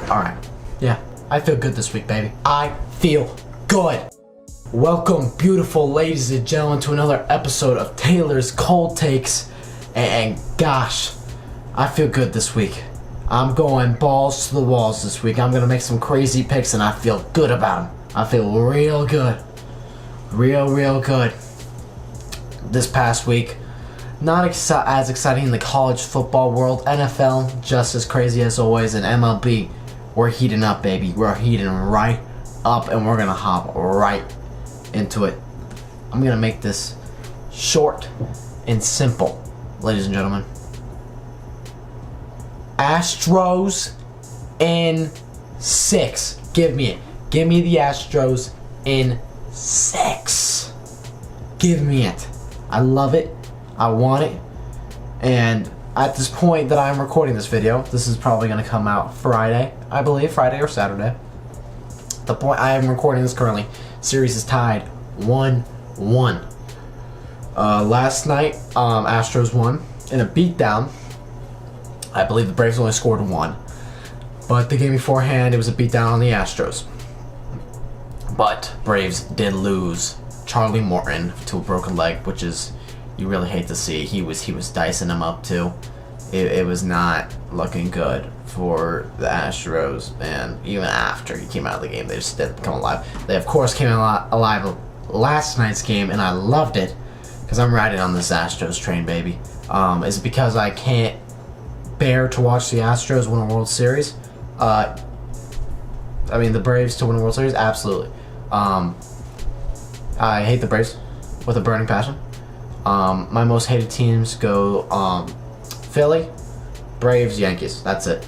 Alright. Yeah, I feel good this week, baby. I feel good. Welcome, beautiful ladies and gentlemen, to another episode of Taylor's Cold Takes. And gosh, I feel good this week. I'm going balls to the walls this week. I'm going to make some crazy picks, and I feel good about them. I feel real good. Real good. This past week, not as exciting in the college football world. NFL, just as crazy as always. And MLB, we're heating up, baby. We're heating right up, and we're going to hop right into it. I'm going to make this short and simple, ladies and gentlemen. Astros in 6. Give me it. Give me the Astros in 6. Give me it. I love it. I want it. And at this point that I'm recording this video, this is probably going to come out Friday, I believe, Friday or Saturday. The point I am recording this currently, series is tied 1-1. Last night, Astros won in a beatdown. I believe the Braves only scored 1. But the game beforehand, it was a beatdown on the Astros. But Braves did lose Charlie Morton to a broken leg, which is, you really hate to see. He was dicing him up too. It was not looking good for the Astros, and even after he came out of the game, they just didn't come alive. They of course came alive last night's game, and I loved it because I'm riding on this Astros train, baby. Is it because I can't bear to watch the Astros win a World Series? I mean, the Braves to win a World Series? Absolutely. I hate the Braves with a burning passion. My most hated teams go Philly, Braves, Yankees. That's it.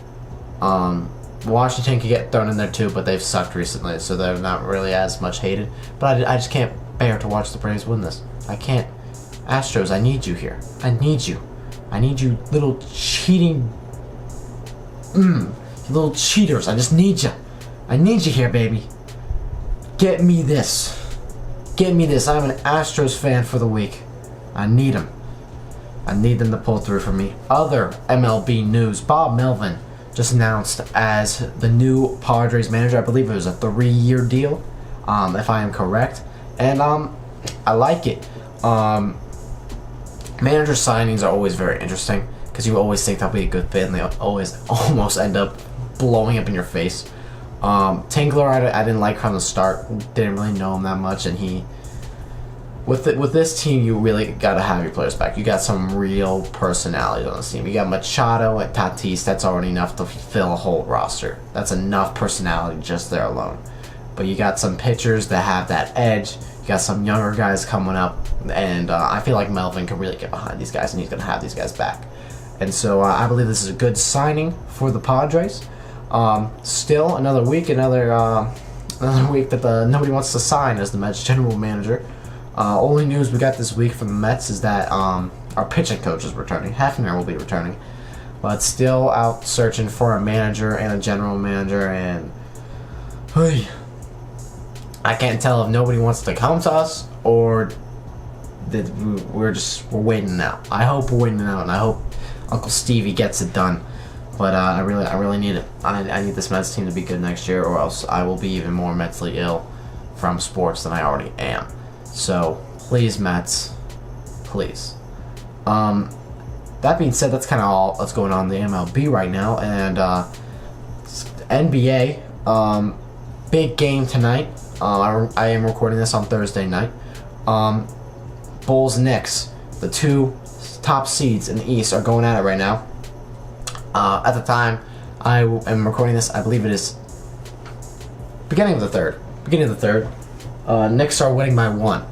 Washington could get thrown in there too, but they've sucked recently, so they're not really as much hated. But I just can't bear to watch the Braves win this. I can't. Astros, I need you here. I need you. I need you little cheating... you little cheaters. I just need you. I need you here, baby. Get me this. Get me this. I'm an Astros fan for the week. I need them. I need them to pull through for me. Other MLB news. Bob Melvin just announced as the new Padres manager. I believe it was a 3-year deal, if I am correct. And I like it. Manager signings are always very interesting because you always think that'll be a good fit, and they always almost end up blowing up in your face. Tingler, I didn't like from the start. Didn't really know him that much, and he with this team, you really gotta have your players back. You got some real personalities on this team. You got Machado and Tatis. That's already enough to fill a whole roster. That's enough personality just there alone. But you got some pitchers that have that edge. You got some younger guys coming up, and I feel like Melvin can really get behind these guys, and he's gonna have these guys back. And so I believe this is a good signing for the Padres. Still another week that nobody wants to sign as the Mets general manager. Only news we got this week from the Mets is that our pitching coach is returning. Hefner will be returning, but still out searching for a manager and a general manager. And I can't tell if nobody wants to come to us or that we're waiting out. I hope we're waiting out, and I hope Uncle Stevie gets it done. But I really need it. I need this Mets team to be good next year, or else I will be even more mentally ill from sports than I already am. So please, Mets, please. That being said, that's kind of all that's going on in the MLB right now, and NBA. Big game tonight. I am recording this on Thursday night. Bulls Knicks, the two top seeds in the East, are going at it right now. At the time I am recording this, I believe it is beginning of the third. Knicks are winning by 1.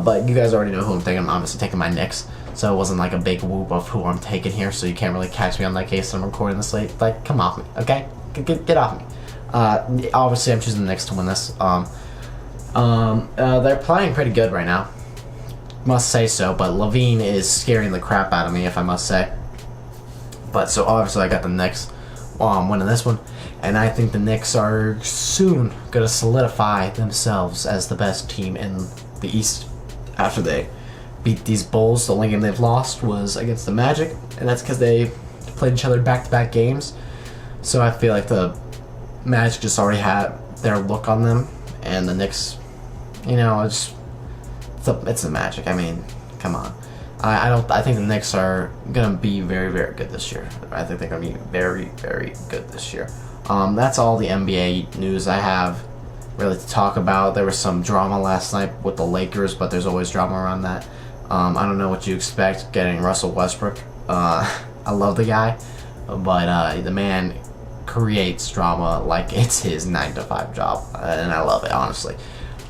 But you guys already know who I'm taking. I'm obviously taking my Knicks, so it wasn't like a big whoop of who I'm taking here, so you can't really catch me on that case. I'm recording this late. Like, come off me, okay? Get off me. Obviously, I'm choosing the Knicks to win this. They're playing pretty good right now, must say so, but Levine is scaring the crap out of me, if I must say. But so obviously I got the Knicks winning this one, and I think the Knicks are soon going to solidify themselves as the best team in the East after they beat these Bulls. The only game they've lost was against the Magic, and that's because they played each other back-to-back games. So I feel like the Magic just already had their look on them, and the Knicks, it's the Magic. I mean, come on. I think the Knicks are gonna be very, very good this year. I think they're gonna be very, very good this year. That's all the NBA news I have really to talk about. There was some drama last night with the Lakers, but there's always drama around that. I don't know what you expect getting Russell Westbrook. I love the guy, but the man creates drama like it's his 9-to-5 job, and I love it, honestly.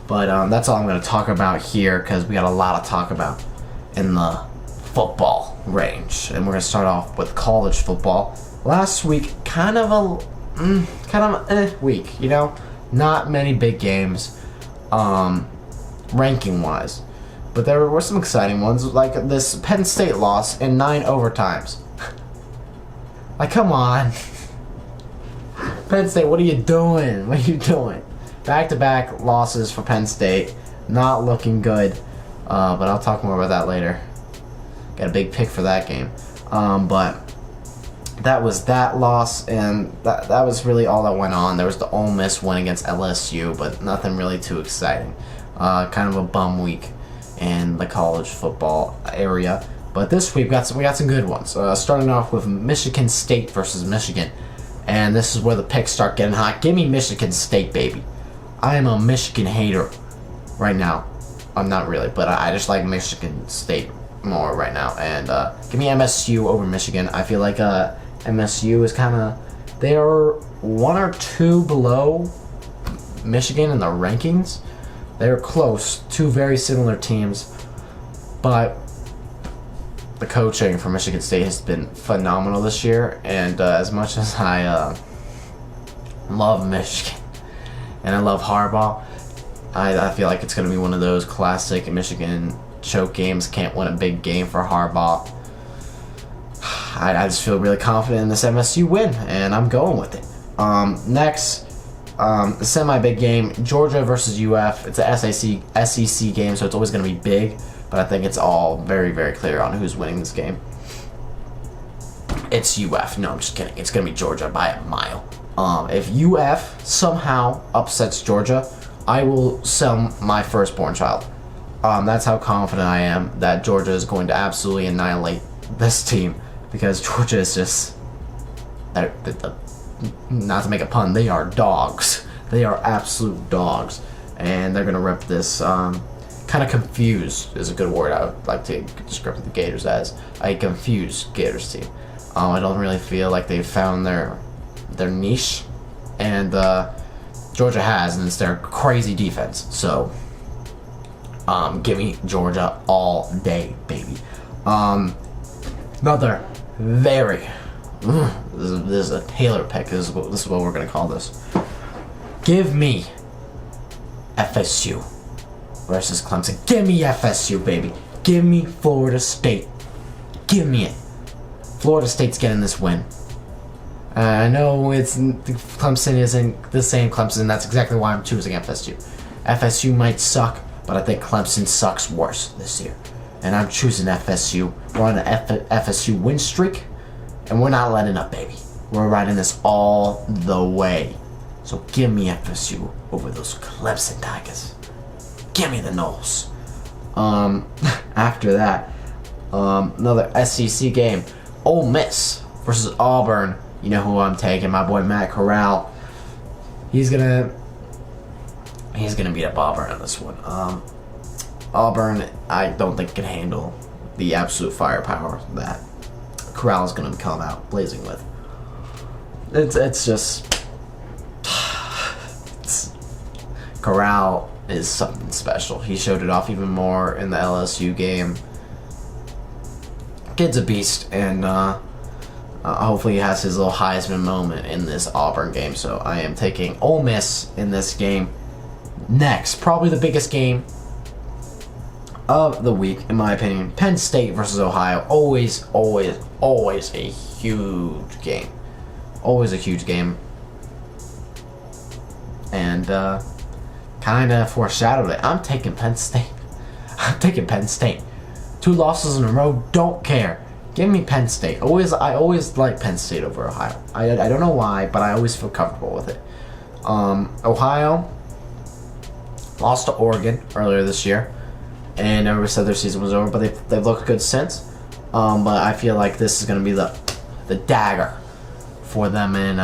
But that's all I'm going to talk about here, because we got a lot to talk about in the football range. And we're going to start off with college football. Last week, kind of a week, not many big games, ranking-wise. But there were some exciting ones, like this Penn State loss in 9 overtimes. Like, come on. Penn State, what are you doing? What are you doing? Back-to-back losses for Penn State. Not looking good. But I'll talk more about that later. Got a big pick for that game. But that was that loss, and that was really all that went on. There was the Ole Miss win against LSU, but nothing really too exciting. Kind of a bum week in the college football area. But this week we got some good ones. Starting off with Michigan State versus Michigan. And this is where the picks start getting hot. Give me Michigan State, baby. I am a Michigan hater right now. I'm not really, but I just like Michigan State more right now. And give me MSU over Michigan. I feel like MSU is kind of... They are 1 or 2 below Michigan in the rankings. They're close. 2 very similar teams. But the coaching for Michigan State has been phenomenal this year. And as much as I love Michigan and I love Harbaugh, I feel like it's going to be one of those classic Michigan choke games. Can't win a big game for Harbaugh. I just feel really confident in this MSU win, and I'm going with it. Next, semi-big game, Georgia versus UF. It's a SEC game, so it's always going to be big, but I think it's all very, very clear on who's winning this game. It's UF. No, I'm just kidding. It's going to be Georgia by a mile. If UF somehow upsets Georgia, I will sell my firstborn child. That's how confident I am that Georgia is going to absolutely annihilate this team, because Georgia is just, not to make a pun, they are dogs. They are absolute dogs, and they're going to rip this. Kind of confused is a good word I would like to describe the Gators as. A confused Gators team. I don't really feel like they've found their niche, and Georgia has, and it's their crazy defense. So, give me Georgia all day, baby. Another very... This is a Taylor pick. This is what we're going to call this. Give me FSU versus Clemson. Give me FSU, baby. Give me Florida State. Give me it. Florida State's getting this win. I know Clemson isn't the same Clemson. That's exactly why I'm choosing FSU. FSU might suck, but I think Clemson sucks worse this year. And I'm choosing FSU. We're on an FSU win streak, and we're not letting up, baby. We're riding this all the way. So give me FSU over those Clemson Tigers. Give me the Noles. After that, another SEC game. Ole Miss versus Auburn. You know who I'm taking, my boy Matt Corral. He's gonna beat up Auburn on this one. Auburn, I don't think can handle the absolute firepower that Corral is gonna come out blazing with. Corral is something special. He showed it off even more in the LSU game. Kid's a beast, and hopefully he has his little Heisman moment in this Auburn game. So I am taking Ole Miss in this game. Next, probably the biggest game of the week, in my opinion, Penn State versus Ohio. Always a huge game. Always a huge game. And kind of foreshadowed it. I'm taking Penn State. I'm taking Penn State. 2 losses in a row, don't care. Give me Penn State. I always like Penn State over Ohio. I don't know why, but I always feel comfortable with it. Ohio lost to Oregon earlier this year, and everybody said their season was over, but they've looked good since. But I feel like this is going to be the dagger for them, and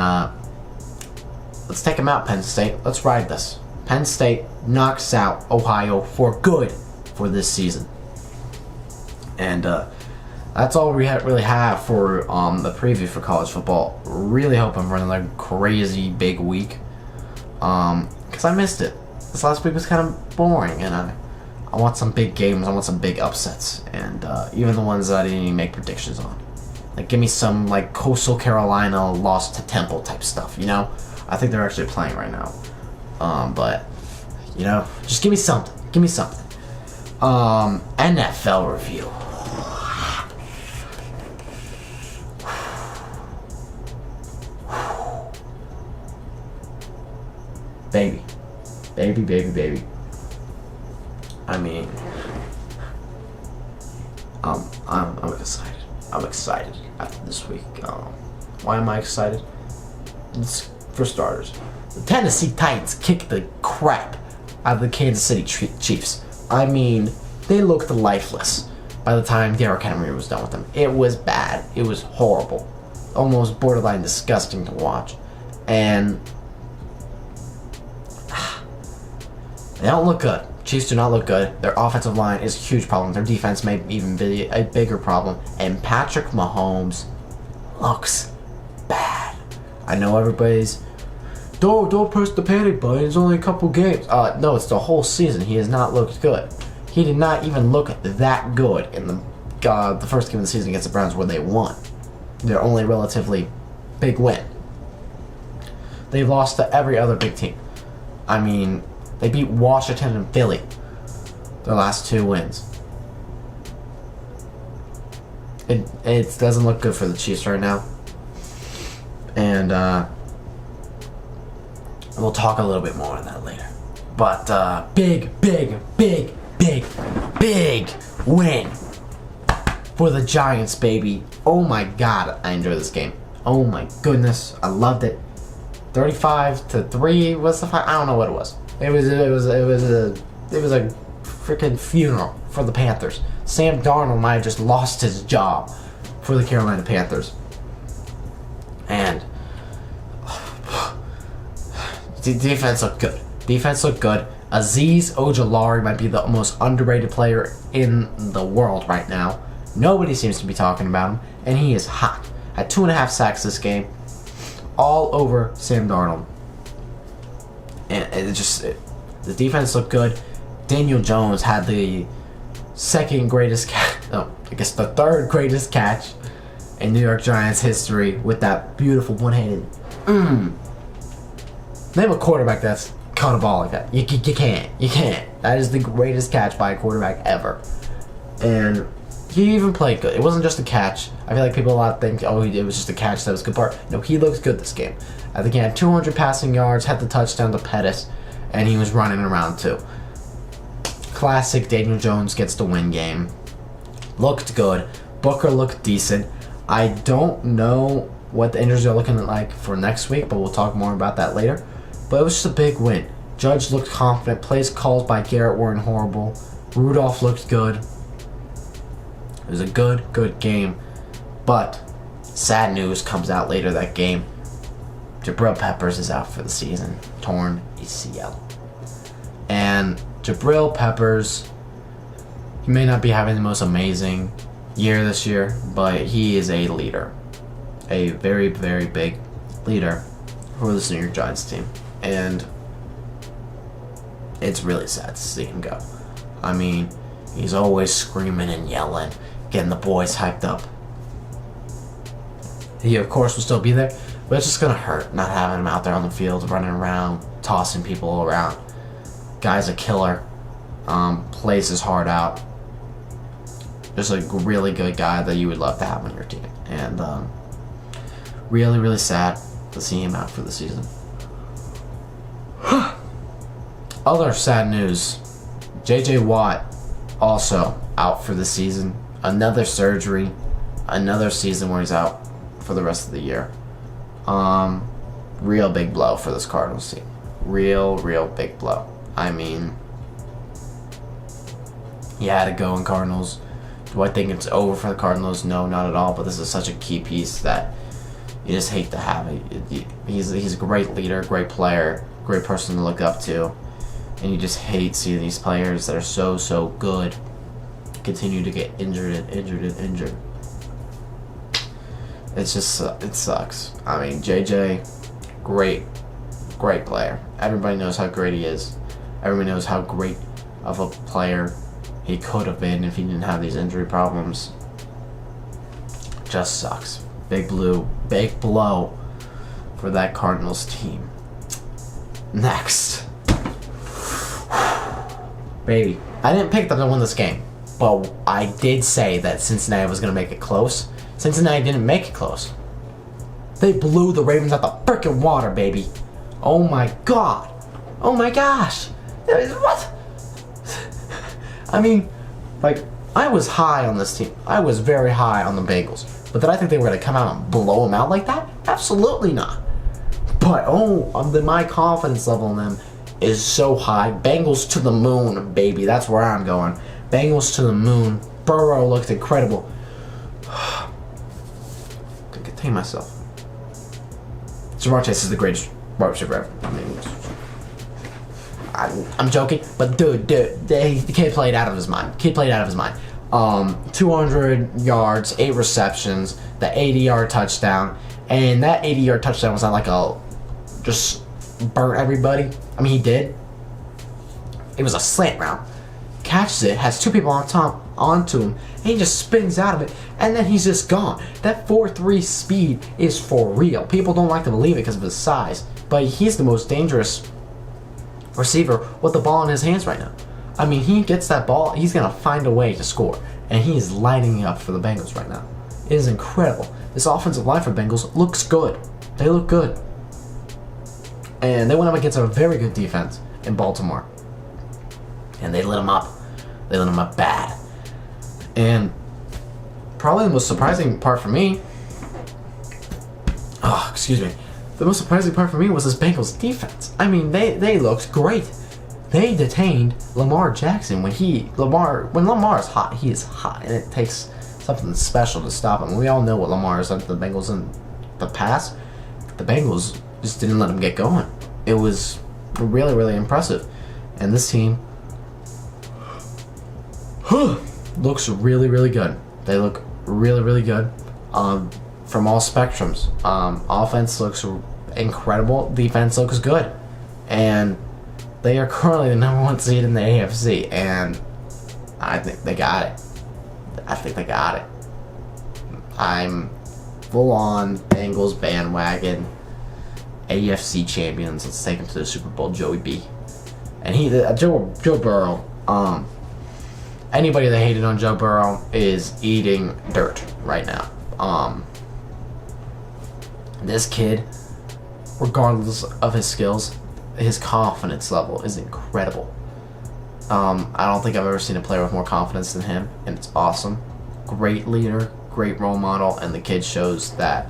let's take them out, Penn State. Let's ride this. Penn State knocks out Ohio for good for this season. And that's all we really have for the preview for college football. Really hoping for another crazy big week, because I missed it. This last week was kind of boring, and I want some big games. I want some big upsets, and even the ones that I didn't even make predictions on. Like, give me some like Coastal Carolina lost to Temple type stuff. You know, I think they're actually playing right now. But you know, just give me something. Give me something. NFL review. Baby. I mean, I'm excited. I'm excited after this week. Why am I excited? It's, for starters, the Tennessee Titans kicked the crap out of the Kansas City Chiefs. I mean, they looked lifeless by the time Derrick Henry was done with them. It was bad. It was horrible. Almost borderline disgusting to watch. And they don't look good. Chiefs do not look good. Their offensive line is a huge problem. Their defense may even be a bigger problem. And Patrick Mahomes looks bad. I know everybody's, don't press the panic button. It's only a couple games. No, it's the whole season. He has not looked good. He did not even look that good in the first game of the season against the Browns, where they won. Their only relatively big win. They've lost to every other big team. I mean, they beat Washington and Philly, their last two wins. It doesn't look good for the Chiefs right now. And we'll talk a little bit more on that later. But big win for the Giants, baby. Oh my God, I enjoyed this game. Oh my goodness, I loved it. 35-3. What's the fight? I don't know what it was. It was a freaking funeral for the Panthers. Sam Darnold might have just lost his job for the Carolina Panthers. And the defense looked good. Azeez Ojulari might be the most underrated player in the world right now. Nobody seems to be talking about him, and he is hot. Had 2.5 sacks this game, all over Sam Darnold. And the defense looked good. Daniel Jones had the second greatest catch, I guess the third greatest catch in New York Giants history with that beautiful one-handed. Name a quarterback that's caught a ball like that. You can't. That is the greatest catch by a quarterback ever. And he even played good. It wasn't just a catch. I feel like people a lot think, it was just a catch that was a good part. No, he looks good this game. I think he had 200 passing yards, had the touchdown to Pettis, and he was running around too. Classic Daniel Jones gets the win game. Looked good. Booker looked decent. I don't know what the injuries are looking like for next week, but we'll talk more about that later. But it was just a big win. Judge looked confident. Plays calls by Garrett weren't horrible. Rudolph looked good. It was a good game. But sad news comes out later that game. Jabril Peppers is out for the season. Torn ACL. And Jabril Peppers, he may not be having the most amazing year this year, but he is a leader. A very, very big leader for this New York Giants team. And it's really sad to see him go. I mean, he's always screaming and yelling, getting the boys hyped up. He, of course, will still be there, but it's just going to hurt not having him out there on the field, running around, tossing people around. Guy's a killer. Plays his heart out. Just a really good guy that you would love to have on your team. And really, really sad to see him out for the season. Other sad news. J.J. Watt also out for the season. Another surgery. another season where he's out for the rest of the year. Real big blow for this Cardinals team. Real big blow. I mean, he had to go in Cardinals. Do I think it's over for the Cardinals? No, not at all. But this is such a key piece that you just hate to have it. He's a great leader, great player, great person to look up to, and you just hate seeing these players that are so good continue to get injured. It's just, it sucks. I mean, JJ, great player. Everybody knows how great he is. Everybody knows how great of a player he could have been if he didn't have these injury problems. Just sucks. Big blow for that Cardinals team. Next. Baby, I didn't pick them to win this game, but I did say that Cincinnati was going to make it close. Cincinnati didn't make it close. They blew the Ravens out the frickin' water, baby. Oh my god. Oh my gosh. What? I mean, like, I was high on this team. I was very high on the Bengals. But did I think they were going to come out and blow them out like that? Absolutely not. But, my confidence level in them is so high. Bengals to the moon, baby. That's where I'm going. Bengals to the moon. Burrow looked incredible. I can contain myself. Jamar Chase is the greatest wide receiver ever. I mean, I'm joking, but dude, the kid played out of his mind. 200 yards, 8 receptions, the 80-yard touchdown, and that 80-yard touchdown was not like just burnt everybody. I mean, he did. It was a slant route. Catches it, has 2 people onto him, and he just spins out of it, and then he's just gone. That 4.3 speed is for real. People don't like to believe it because of his size, but he's the most dangerous receiver with the ball in his hands right now. I mean, he gets that ball, he's going to find a way to score, and he is lighting up for the Bengals right now. It is incredible. This offensive line for Bengals looks good. They look good. And they went up against a very good defense in Baltimore. And they lit them up. They lit them up bad. And probably the most surprising part for me, the most surprising part for me was this Bengals defense. I mean, they looked great. They detained Lamar Jackson. When Lamar's hot, he is hot, and it takes something special to stop him. We all know what Lamar has done to the Bengals in the past. The Bengals just didn't let him get going. It was really impressive. And this team looks really good. They look really good. From all spectrums. Offense looks incredible. Defense looks good. And they are currently the number 1 seed in the AFC. And I think they got it. I'm full on Bengals bandwagon. AFC champions. Let's take him to the Super Bowl, Joey B. And Joe Burrow. Anybody that hated on Joe Burrow is eating dirt right now. This kid, regardless of his skills, his confidence level is incredible. I don't think I've ever seen a player with more confidence than him, and it's awesome. Great leader, great role model, and the kid shows that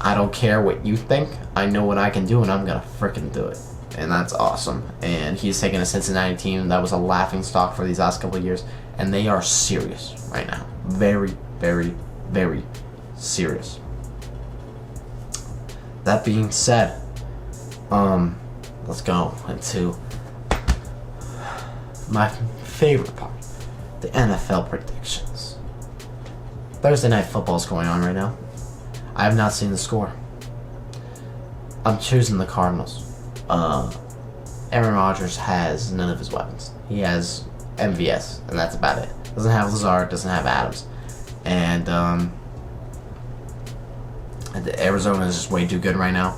I don't care what you think, I know what I can do, and I'm gonna frickin' do it. And that's awesome. And he's taking a Cincinnati team that was a laughing stock for these last couple of years, and they are serious right now. Very serious. That being said, let's go into my favorite part, the NFL predictions. Thursday Night Football is going on right now. I have not seen the score. I'm choosing the Cardinals. Aaron Rodgers has none of his weapons. He has MVS, and that's about it. Doesn't have Lazard, doesn't have Adams. And Arizona is just way too good right now.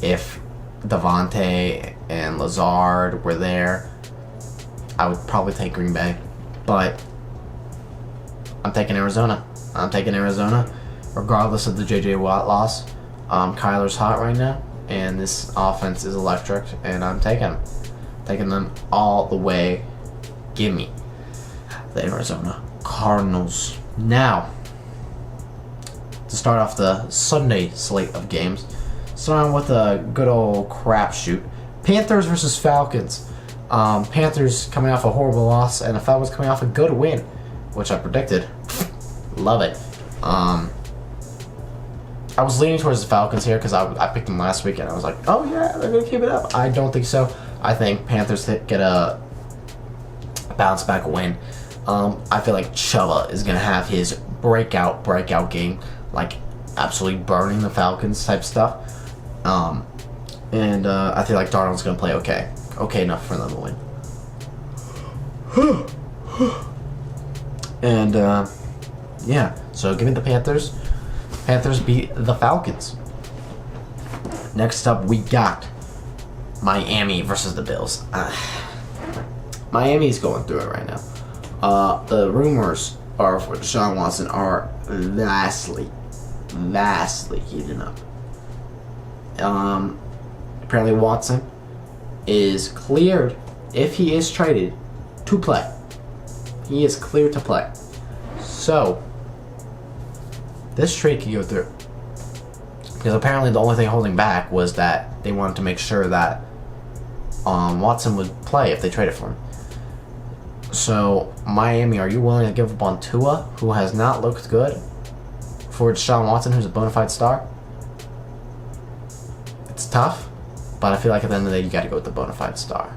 If Devontae and Lazard were there, I would probably take Green Bay. But I'm taking Arizona. Regardless of the J.J. Watt loss. Kyler's hot right now, and this offense is electric, and I'm taking them all the way. Give me the Arizona Cardinals. Now, to start off the Sunday slate of games. Starting with a good old crapshoot. Panthers versus Falcons. Panthers coming off a horrible loss, and the Falcons coming off a good win, which I predicted. Love it. I was leaning towards the Falcons here because I picked them last week, and I was like, oh yeah, they're going to keep it up. I don't think so. I think Panthers get a bounce back win. I feel like Chuba is going to have his breakout game, like absolutely burning the Falcons type stuff. And I feel like Darnold's going to play okay enough for them to win. And yeah, so give me the Panthers. Panthers beat the Falcons. Next up, we got Miami versus the Bills. Miami's going through it right now. The rumors are for Deshaun Watson are vastly heating up. Apparently Watson is cleared, if he is traded, to play. He is cleared to play. So, this trade can go through. Because apparently the only thing holding back was that they wanted to make sure that Watson would play if they traded for him. So, Miami, are you willing to give up on Tua, who has not looked good, for Deshaun Watson, who's a bona fide star? It's tough, but I feel like at the end of the day, you got to go with the bona fide star.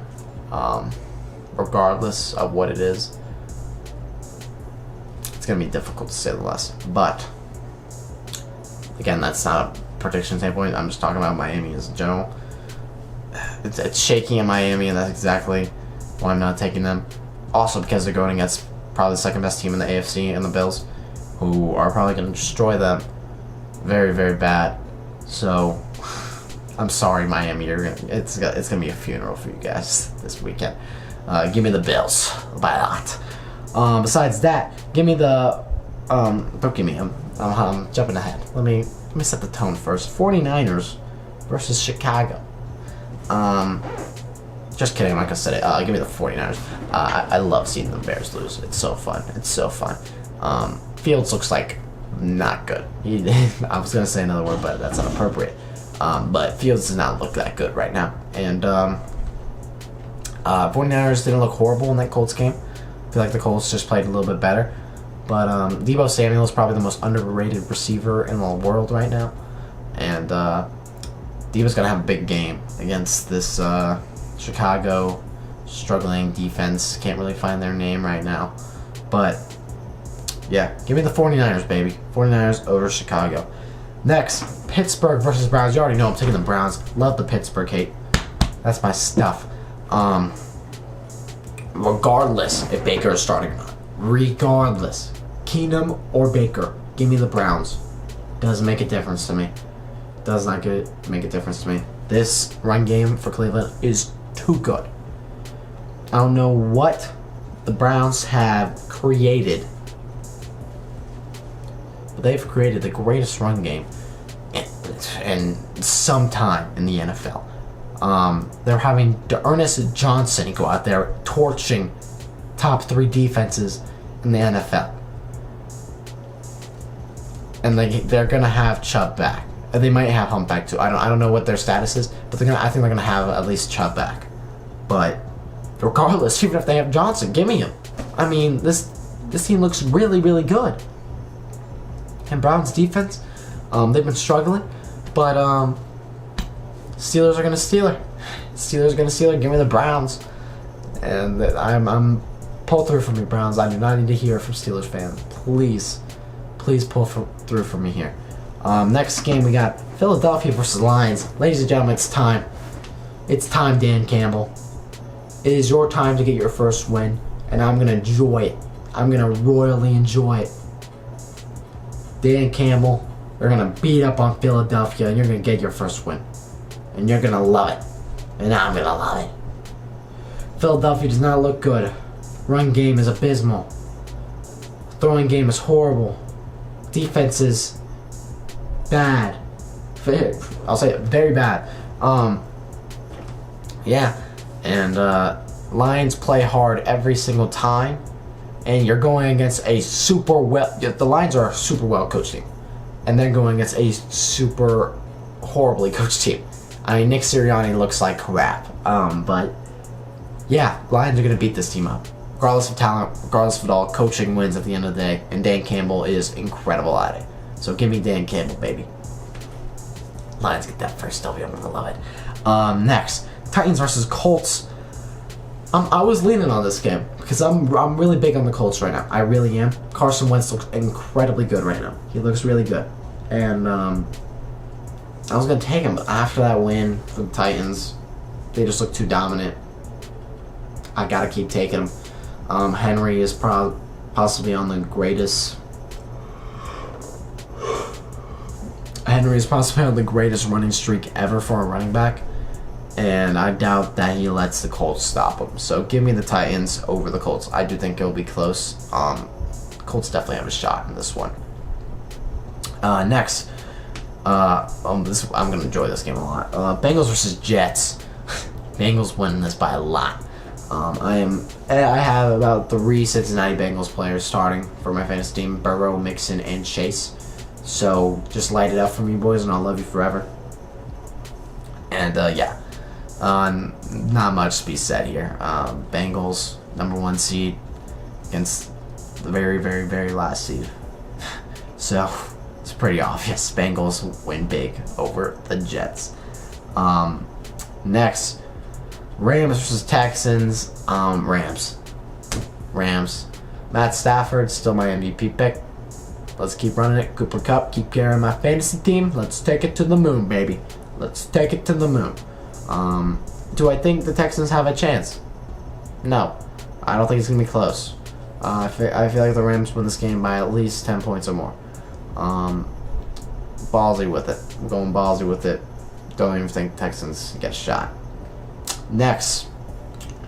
Regardless of what it is, it's going to be difficult to say the least. But, again, that's not a prediction standpoint. I'm just talking about Miami as in general. It's shaking in Miami, and that's exactly why I'm not taking them. Also because they're going against probably the second best team in the AFC and the Bills, who are probably going to destroy them very, very bad. So, I'm sorry, Miami. It's gonna be a funeral for you guys this weekend. Give me the Bills by a lot. Besides that, give me the don't give me him. I'm jumping ahead. Let me set the tone first. 49ers versus Chicago. Just kidding, I'm not gonna set it. Give me the 49ers. I love seeing the Bears lose. It's so fun. Fields looks like not good. I was gonna say another word, but that's inappropriate. But Fields does not look that good right now. And 49ers didn't look horrible in that Colts game. I feel like the Colts just played a little bit better. But Deebo Samuel is probably the most underrated receiver in the world right now. And Deebo's going to have a big game against this Chicago struggling defense. Can't really find their name right now. But, yeah, give me the 49ers, baby. 49ers over Chicago. Next, Pittsburgh versus Browns. You already know I'm taking the Browns. Love the Pittsburgh hate. That's my stuff. Regardless if Baker is starting or not. Regardless. Keenum or Baker. Give me the Browns. Doesn't make a difference to me. Does not make a difference to me. This run game for Cleveland is too good. I don't know what the Browns have created, but they've created the greatest run game in some time in the NFL. They're having Ernest Johnson go out there torching top 3 defenses in the NFL. And they're gonna have Chubb back. They might have Hunt back too. I don't know what their status is, but I think they're gonna have at least Chubb back. But regardless, even if they have Johnson, give me him. I mean, this team looks really, really good. And Browns defense, they've been struggling, but Steelers are gonna steal her. Steelers are gonna steal her. Give me the Browns, and I'm pull through for me, Browns. I do not need to hear from Steelers fans. Please pull through for me here. Next game we got Philadelphia versus Lions. Ladies and gentlemen, it's time. It's time, Dan Campbell. It is your time to get your first win, and I'm gonna enjoy it. I'm gonna royally enjoy it. Dan Campbell, you're gonna beat up on Philadelphia, and you're gonna get your first win. And you're gonna love it. And I'm gonna love it. Philadelphia does not look good. Run game is abysmal. Throwing game is horrible. Defense is bad. I'll say it, very bad. Yeah. And Lions play hard every single time. And you're going against the Lions are a super well coached team. and then going against a super horribly coached team. I mean, Nick Sirianni looks like crap. But yeah, Lions are going to beat this team up. Regardless of talent, regardless of it all, coaching wins at the end of the day, and Dan Campbell is incredible at it. So give me Dan Campbell, baby. Lions get that first W. I'm going to love it. Next, Titans versus Colts. I was leaning on this game because I'm really big on the Colts right now. I really am. Carson Wentz looks incredibly good right now. He looks really good. And I was going to take him, but after that win for the Titans, they just look too dominant. I got to keep taking him. Henry is possibly on the greatest... Henry is possibly on the greatest running streak ever for a running back. And I doubt that he lets the Colts stop him. So give me the Titans over the Colts. I do think it'll be close. Colts definitely have a shot in this one. Next, I'm going to enjoy this game a lot. Bengals versus Jets. Bengals winning this by a lot. I have about 3 Cincinnati Bengals players starting for my fantasy team: Burrow, Mixon, and Chase. So just light it up for me, boys, and I'll love you forever. And yeah. Not much to be said here. Bengals, number 1 seed against the very, very, very last seed. So, it's pretty obvious. Bengals win big over the Jets. Next, Rams versus Texans. Rams. Matt Stafford, still my MVP pick. Let's keep running it. Cooper Kupp, keep carrying my fantasy team. Let's take it to the moon, baby. Let's take it to the moon. Do I think the Texans have a chance? No. I don't think it's going to be close. I feel like the Rams win this game by at least 10 points or more. Ballsy with it. I'm going ballsy with it. Don't even think Texans get a shot. Next,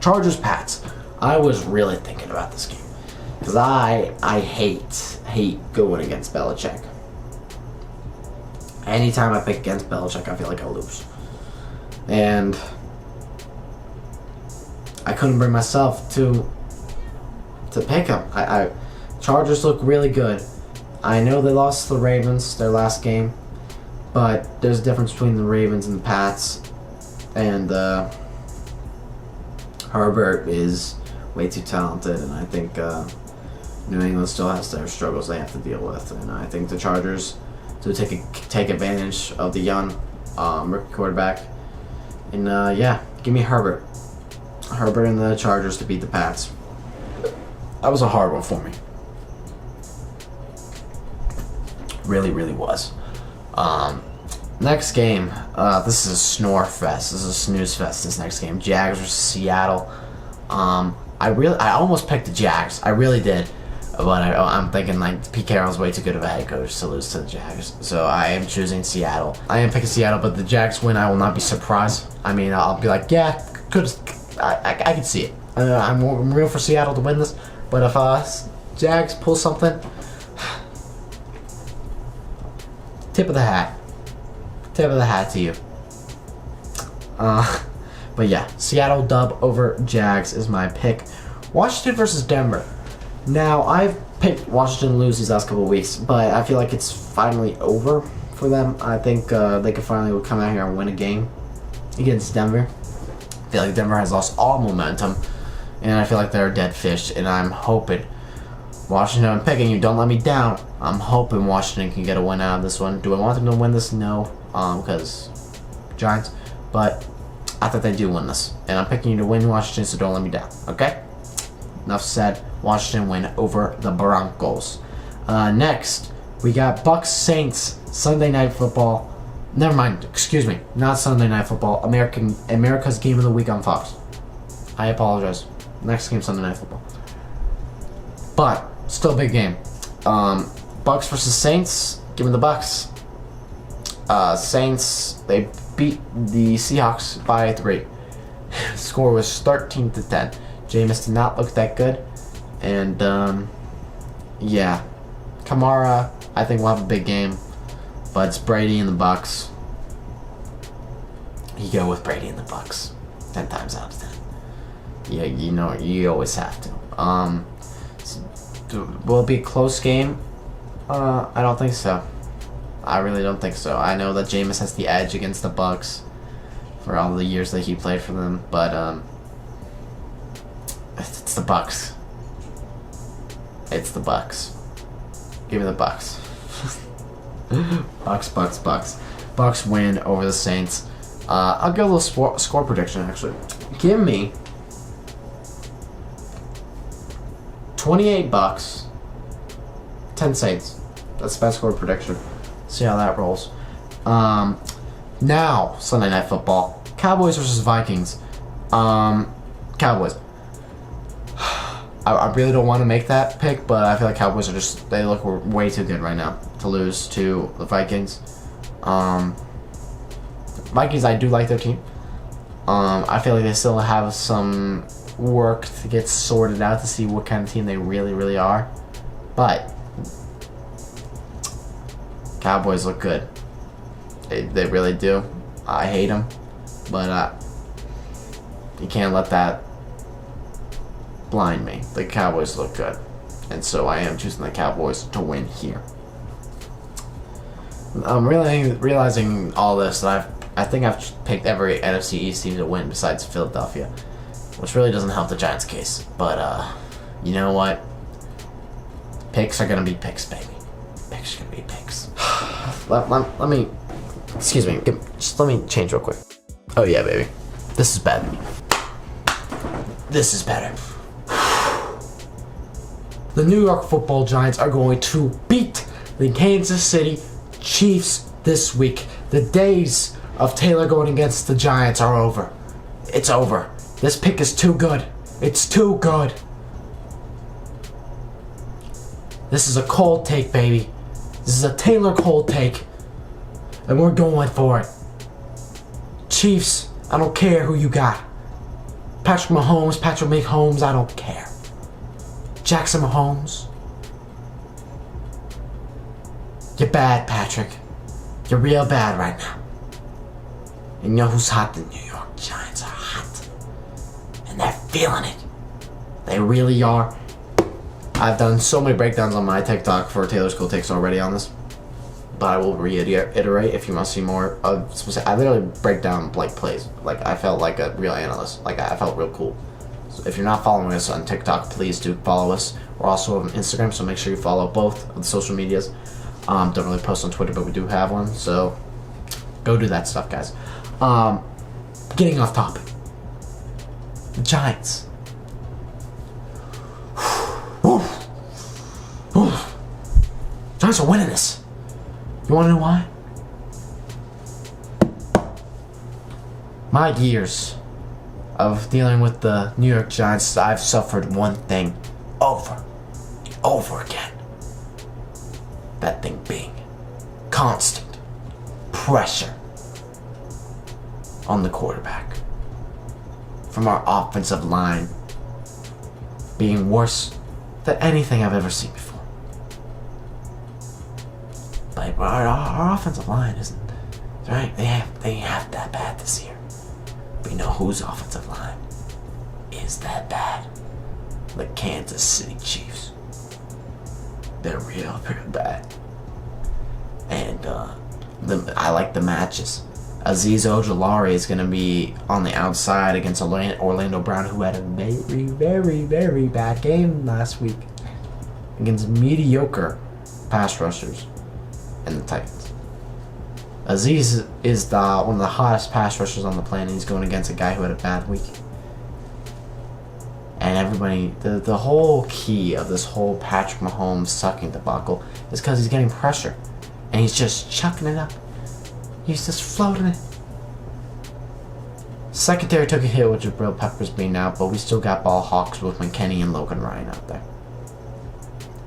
Chargers Pats. I was really thinking about this game. Because I hate going against Belichick. Anytime I pick against Belichick, I feel like I lose. And I couldn't bring myself to pick him. Chargers look really good. I know they lost to the Ravens their last game, but there's a difference between the Ravens and the Pats. And Herbert is way too talented, and I think New England still has their struggles they have to deal with. And I think the Chargers do take advantage of the young rookie quarterback. And yeah, give me Herbert. Herbert and the Chargers to beat the Pats. That was a hard one for me. Really, really was. Next game. This is a snore fest. This is a snooze fest. This next game, Jags versus Seattle. I almost picked the Jags. I really did. But I'm thinking like Pete Carroll's way too good of a head coach to lose to the Jags. So I am choosing Seattle. I am picking Seattle, but the Jags win, I will not be surprised. I mean, I'll be like, yeah, I can see it. I'm real for Seattle to win this. But if Jags pull something, tip of the hat. Tip of the hat to you. But yeah, Seattle dub over Jags is my pick. Washington versus Denver. Now, I've picked Washington to lose these last couple of weeks, but I feel like it's finally over for them. I think they could finally come out here and win a game against Denver. I feel like Denver has lost all momentum, and I feel like they're dead fish, and I'm hoping Washington, I'm picking you, don't let me down. I'm hoping Washington can get a win out of this one. Do I want them to win this? No, because Giants, but I thought they do win this, and I'm picking you to win Washington, so don't let me down, okay? Enough said. Washington win over the Broncos. Next, we got Bucs Saints Sunday Night Football. Never mind. Excuse me. Not Sunday Night Football. America's Game of the Week on Fox. I apologize. Next game Sunday Night Football. But still a big game. Bucs versus Saints. Give me the Bucs. Saints, they beat the Seahawks by 3. Score was 13-10. Jameis did not look that good. And, yeah. Kamara, I think will have a big game. But it's Brady and the Bucs. You go with Brady and the Bucs. 10 times out of 10. Yeah, you know, you always have to. Will it be a close game? I don't think so. I really don't think so. I know that Jameis has the edge against the Bucs for all the years that he played for them, but it's the Bucs. It's the Bucs. Give me the Bucs. Bucs. Bucs win over the Saints. I'll give a little score prediction, actually. Give me 28 Bucs, 10 Saints. That's the best score prediction. See how that rolls. Now, Sunday Night Football. Cowboys versus Vikings. Cowboys. I really don't want to make that pick, but I feel like Cowboys are they look way too good right now to lose to the Vikings. Vikings, I do like their team. I feel like they still have some work to get sorted out to see what kind of team they really, really are. But Cowboys look good. They really do. I hate them, but you can't let that blind me. The Cowboys look good, and so I am choosing the Cowboys to win here. I'm really realizing all this that I think I've picked every NFC East team to win besides Philadelphia, which really doesn't help the Giants' case. But you know what? Picks are gonna be picks, baby. Picks are gonna be picks. let me. Excuse me. Just let me change real quick. Oh yeah, baby. This is better. This is better. The New York Football Giants are going to beat the Kansas City Chiefs this week. The days of Taylor going against the Giants are over. It's over. This pick is too good. It's too good. This is a cold take, baby. This is a Taylor cold take. And we're going for it. Chiefs, I don't care who you got. Patrick Mahomes, I don't care. Jackson Mahomes. You're bad, Patrick. You're real bad right now. And you know who's hot? The New York Giants are hot. And they're feeling it. They really are. I've done so many breakdowns on my TikTok for Taylor's Cool Takes already on this. But I will reiterate if you want to see more. I literally break down like plays. Like I felt like a real analyst. Like I felt real cool. So if you're not following us on TikTok, please do follow us. We're also on Instagram, so make sure you follow both of the social medias. Don't really post on Twitter, but we do have one. So go do that stuff, guys. Getting off topic. The Giants. Giants are winning this. You want to know why? My years of dealing with the New York Giants, I've suffered one thing over and over again. That thing being constant pressure on the quarterback from our offensive line being worse than anything I've ever seen before. But our offensive line isn't right. They ain't have that bad this year. But you know whose offensive line is that bad? The Kansas City Chiefs. They're real bad. And I like the matches. Azeez Ojulari is going to be on the outside against Orlando Brown, who had a very, very, very bad game last week against mediocre pass rushers and the Titans. Azeez is one of the hottest pass rushers on the planet. He's going against a guy who had a bad week. And everybody, the whole key of this whole Patrick Mahomes sucking debacle is because he's getting pressure. And he's just chucking it up. He's just floating it. Secondary took a hit with Jabril Peppers being out, but we still got ball hawks with McKinney and Logan Ryan out there.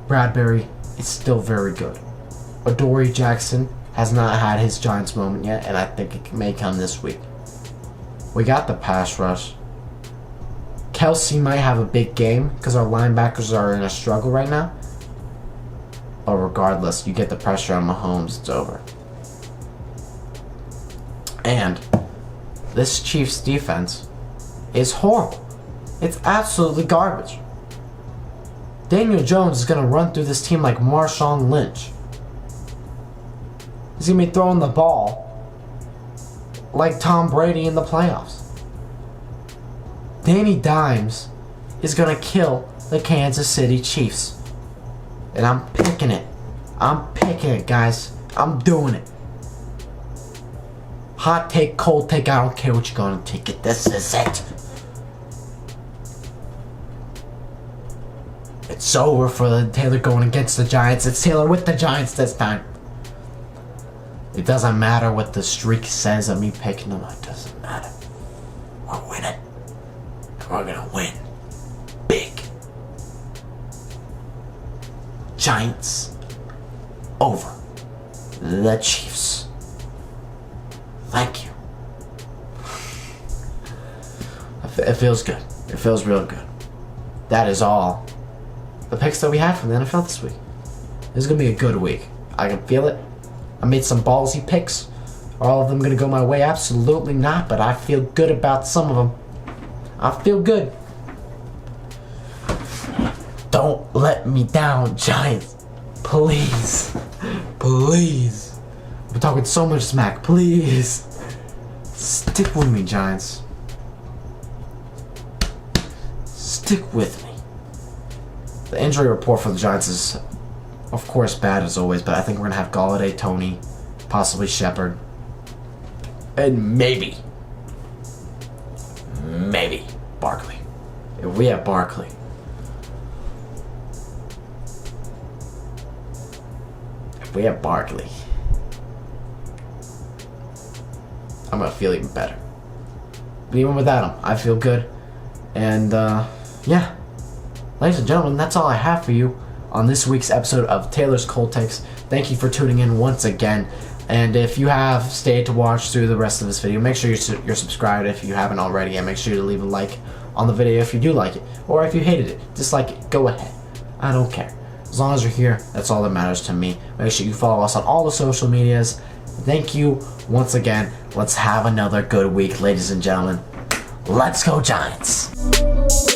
Bradbury is still very good. Adoree Jackson has not had his Giants moment yet, and I think it may come this week. We got the pass rush. Kelsey might have a big game because our linebackers are in a struggle right now. But regardless, you get the pressure on Mahomes, it's over. And this Chiefs defense is horrible. It's absolutely garbage. Daniel Jones is going to run through this team like Marshawn Lynch. He's going to be throwing the ball like Tom Brady in the playoffs. Danny Dimes is going to kill the Kansas City Chiefs. And I'm picking it. I'm picking it, guys. I'm doing it. Hot take, cold take, I don't care what you're going to take it. This is it. It's over for the Taylor going against the Giants. It's Taylor with the Giants this time. It doesn't matter what the streak says of me picking them. It doesn't matter. We're winning. And we're going to win. Big. Giants over the Chiefs. Thank you. It feels good. It feels real good. That is all the picks that we had from the NFL this week. This is going to be a good week. I can feel it. I made some ballsy picks. Are all of them going to go my way? Absolutely not, but I feel good about some of them. I feel good. Don't let me down, Giants. Please. Please. We're talking so much smack. Please. Stick with me, Giants. Stick with me. The injury report for the Giants is, of course, bad as always, but I think we're going to have Golladay, Tony, possibly Shepard, and maybe Barkley. If we have Barkley. I'm going to feel even better. But even without him, I feel good. And, yeah. Ladies and gentlemen, that's all I have for you on this week's episode of Taylor's Cold Takes. Thank you for tuning in once again. And if you have stayed to watch through the rest of this video, make sure you're subscribed if you haven't already. And make sure to leave a like on the video if you do like it. Or if you hated it, dislike it. Go ahead. I don't care. As long as you're here, that's all that matters to me. Make sure you follow us on all the social medias. Thank you once again. Let's have another good week, ladies and gentlemen. Let's go, Giants.